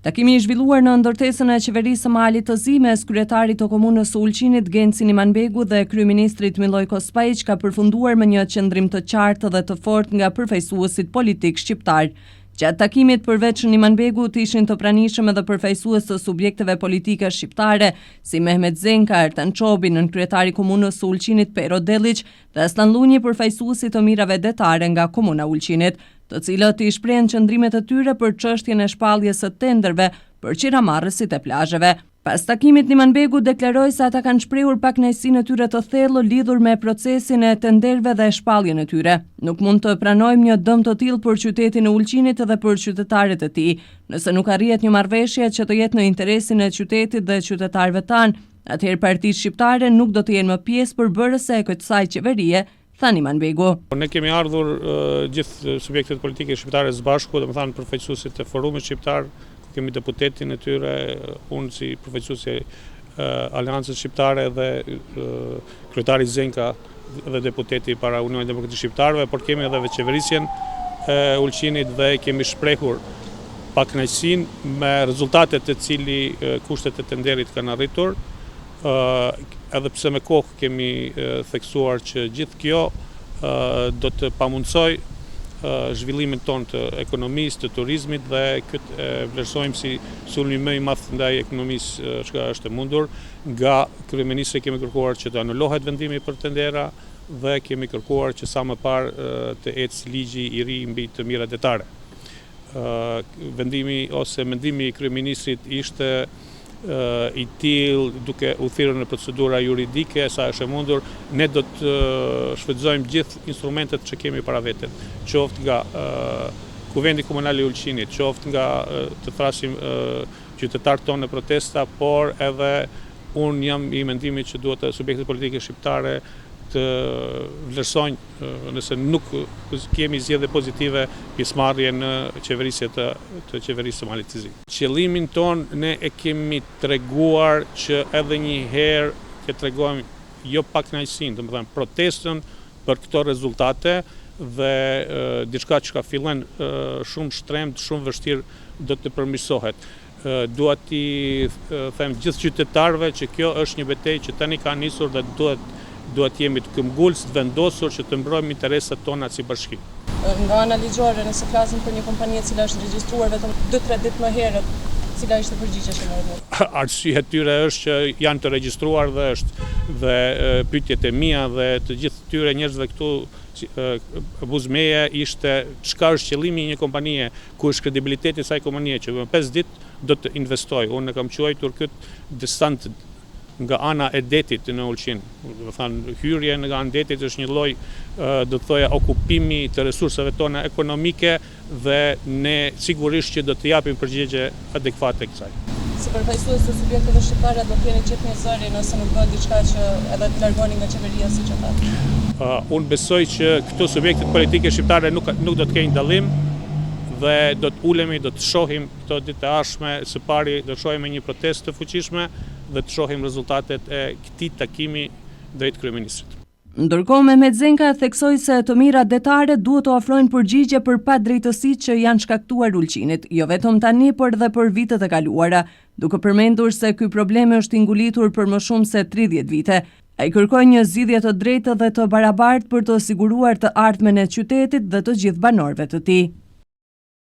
Takimi i zhvilluar në ndërtesën e qeverisë së Malit të Zi mes kryetarit të komunës së Ulqinit Genci Imanbegu dhe kryeministrit Milojko Spajić ka përfunduar me një qëndrim të qartë dhe të fortë nga përfaqësuesit politik shqiptar. Gjatë takimit, përveç Imanbegut, ishin të pranishëm edhe përfaqësues të subjekteve politike shqiptare, si Mehmet Zenka, Ertan Çobi, nënkryetari i komunës së Ulqinit Pero Dellić dhe Aslan Lunji, përfaqësuesi të mirave detare nga komuna e Ulqinit, të cilët i shprehen qëndrimet e tyre për çështjen e shpalljes së tenderëve për qiramarrësit e plazheve. Pas takimit, Imanbegu deklaroi se ata kanë shprehur pakënaqësinë e tyre të thellë lidhur me procesin e tenderëve dhe shpalljen e tyre. Nuk mund të pranojmë një dëm të tillë për qytetin e Ulqinit dhe për qytetarët e tij. Nëse nuk arrihet një marrëveshje që të jetë në interesin e qytetit dhe qytetarëve tanë, atëherë partitë shqiptare nuk do të jenë më pjesë përbërëse e kësaj qeverie, than Imanbegu. Ne kemi ardhur gjithë subjektet politike shqiptare së bashku, domethënë përfaqësuesit e Forumit Shqiptar, kemi deputetin e tyre, unë si përfaqësuesi Aleancës Shqiptare dhe kryetari Zenka dhe deputeti para Unionit Demokratik Shqiptarëve, por kemi edhe qeverisjen e Ulqinit dhe kemi shprehur pakënaqësinë me rezultatet e cili kushtet e tenderit kanë arritur. Edhe pse me kohë kemi theksuar që gjithë kjo do të pamundsoj zhvillimin ton të ekonomisë, të turizmit dhe këtë vlerësojmë si sulmi më i madh ndaj ekonomisë që është e mundur. Nga kryeministri kemi kërkuar që të anulohet vendimi për tendera dhe kemi kërkuar që sa më parë të ecë ligji i ri mbi të mirat detare. Vendimi ose mendimi i kryeministrit ishte i tillë duke u thirrur në procedura juridike sa është e mundur, ne do të shfrytëzojmë gjithë instrumentet që kemi para vete, qoftë nga Kuvendi Komunal i Ulqinit, qoftë nga të thrasim qytetarët tonë në protesta, por edhe unë jam i mendimit që duhet subjektet politike shqiptare të vlerësojnë nëse nuk kemi zgjedhje pozitive pjesëmarrje në qeverisje të qeverisë së Malit të Zi. Qëllimin ton ne e kemi treguar që edhe një herë të tregojmë jo pakënaqësinë, domethënë protestën për këto rezultate dhe diçka që ka filluar shumë shtremt, shumë vështirë do të përmirësohet. Dua t'i them gjithë qytetarëve që kjo është një betejë që tani ka nisur dhe duhet jemi të këmbgulës, të vendosur që të mbrojmë interesat tona si bashki. Nga ana ligjore, nëse flasim për një kompani e cila është regjistruar vetëm 2-3 ditë më herët, cila ishte përgjigjja që merret? Arsyeja e tyre është që janë të regjistruar dhe pyetjet e mia dhe të gjithë tyre njerëzve këtu buzmeje ishte çka është qëllimi i një kompanie, ku është kredibiliteti i saj kompanie që në 5 ditë do të investojë. Unë kam quajtur këtë desant nga ana e detit në Ulqin. Do thënë hyrje nga ana e detit është një lloj do të thoja okupimi të resurseve tona ekonomike dhe ne sigurisht që do të japim përgjigje adekuate kësaj. Si përfaqësues të subjekteve shqiptare do të jeni gjithë një zëri nëse nuk bëhet diçka që edhe të largoni nga qeveria siç e thatë. Unë besoj që këto subjektet politike shqiptare nuk do të kenë dallim dhe do të ulemi, do të shohim këto ditë të ardhshme, së pari do të shohim një protestë të fuqishme dhe të shohim rezultatet e këtij takimi drejt kryeministrit. Ndërkohë, Mehmet Zenka theksoi se të mirat detare duhet të ofrojnë përgjigje për padrejtësitë që janë shkaktuar Ulqinit, jo vetëm tani, por edhe për vitet e kaluara, duke përmendur se ky problem është i ngulitur për më shumë se 30 vite. Ai kërkoi një zgjidhje të drejtë dhe të barabartë për të siguruar të ardhmen e qytetit dhe të gjithë banorëve të tij.